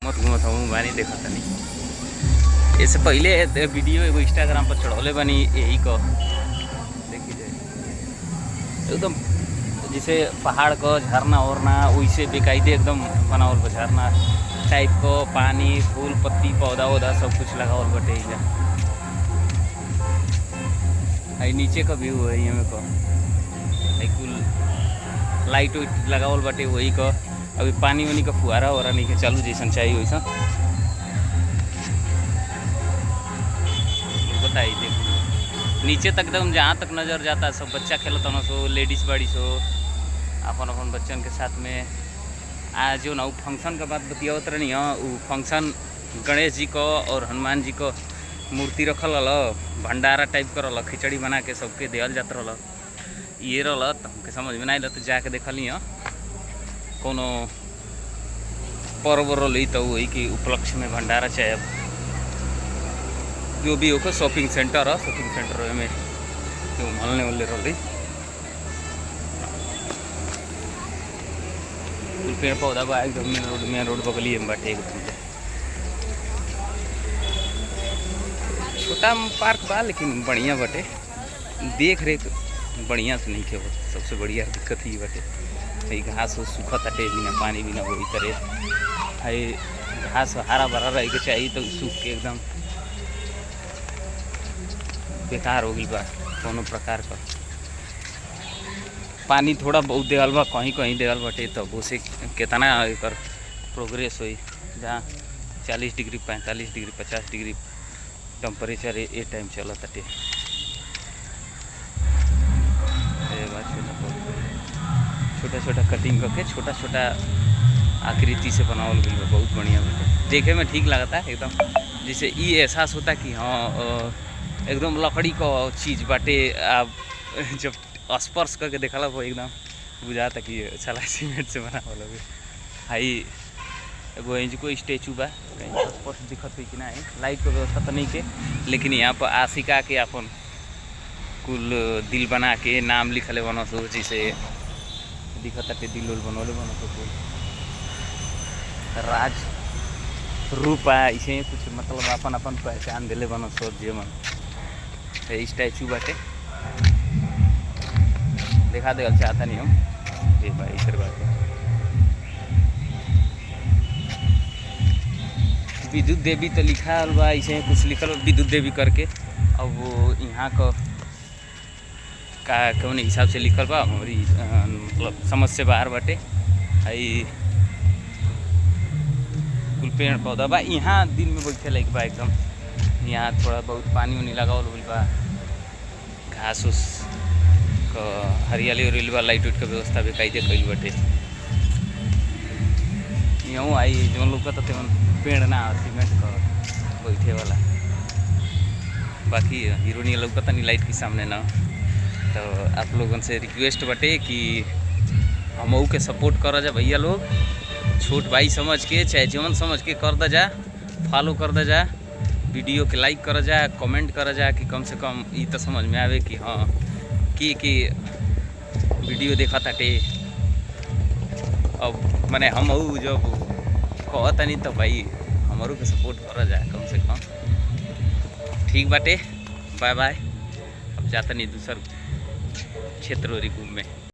मत घूमत हूँ बानी देखत नहीं। इससे पहले वीडियो एगो इंस्टाग्राम पर चढ़ौले बानी यही को देखी जाए एकदम जैसे पहाड़ को झरना वरना वैसे बेकायदे एकदम बनावल बा झरना टाइप को पानी फूल पत्ती पौधा वौधा सब कुछ लगावल बटे। आई नीचे का व्यू है ये को कुल लाइट वाइट लगावल बाटे वही का। अभी पानी वानी का फुहारा वरा नहीं के चालू जैसन चाहिए वैसा बताइए। देख नीचे तक एकदम जहाँ तक नज़र जाता सब बच्चा खेलता ना सो लेडीज़ बाड़ी सो अपन अपन बच्चन के साथ में। आज जो ना वो फंक्शन का बात बतियावत रही हाँ वो फंक्शन गणेश जी को और हनुमान जी को मूर्ति रखल रहा भंडारा टाइप कर रहा खिचड़ी बना के सबके दियल जात रहा ये रहा तो हमके समझ में नहीं तो जाके देखली हाँ कोनो पर्व रही तो वही कि उपलक्ष्य में भंडारा चाहे जो भी हो शॉपिंग सेंटर है शॉपिंग सेंटर में क्यों मलने वाले रही पेड़ पौधा बा एकदम मेन रोड बगली में बाटे एकदम छोटा पार्क बा लेकिन बढ़िया बाटे देख रेख बढ़िया से नहीं के हो। सबसे बढ़िया दिक्कत ही बाटे घास सूखा ताटे बिना पानी बिना वही करे है घास हरा भरा रहे के चाहिए तो सूख के एकदम बेकार हो गई बा कोनो प्रकार का। पानी थोड़ा बहुत देवल बा कहीं कहीं देवल बाटे तब उसे कितना एकर प्रोग्रेस हुई जहाँ 40 डिग्री 45 डिग्री 50 डिग्री टेम्परेचर ये टाइम चला ताटे। छोटा छोटा कटिंग करके छोटा छोटा आकृति से बनावल गई है बहुत बढ़िया बाटे देखे में ठीक लगता है एकदम जैसे ये एहसास होता कि हाँ एकदम लकड़ी का चीज़ बाटे। आप जब स्पर्श करके देखला वो एकदम बुझाता कि चला सीमेंट से बना वाला भी हाई एगो इंज को स्टेचू बा स्पर्श दिखत है कि ना लाइट का व्यवस्था तो नहीं के लेकिन यहाँ पर आशिका के अपन कुल दिल बना के नाम लिखले बनो सो जैसे दिखता के दिल उल बनोले बनो सो कुल राज रूप है इसे कुछ मतलब अपन अपन पहचान दिले बनो सो जे मन स्टैचू बाटे दिखा दे चाहता नहीं हम ये भाई इधर बात विद्युत देवी तो लिखा बा इसे कुछ लिखल विद्युत देवी करके। अब वो यहाँ का कौन हिसाब से लिखल बा हमारी मतलब समझ से बाहर बाटे आई कुल पेड़ पौधा बा यहाँ दिन में बैठे लाइक बा एकदम यहाँ थोड़ा बहुत पानी उनी लगावल हुई बा घास उस हरियाली उरियाली बा लाइट उट का व्यवस्था भी कायदे कईल बाटे। यूँ आई जो लोग का तो पेड़ ना सीमेंट का बैठे वाला बाकी हीरोनी लोग का नहीं लाइट के सामने ना। तो आप लोगों से रिक्वेस्ट बाटे कि हम के सपोर्ट करा जा भैया लोग छोट भाई समझ के चाहे जीवन समझ के कर दा जा फॉलो कर दा जा वीडियो के लाइक करा जा कमेंट करा जा कि कम से कम ये तो समझ में आवे कि हाँ कि वीडियो देखा ताटे। अब मैंने हम जब कहता नहीं तो भाई हमारों के सपोर्ट करा जाए कम से कम ठीक बाटे। बाय बाय अब जाता नहीं दूसर क्षेत्र घूम में।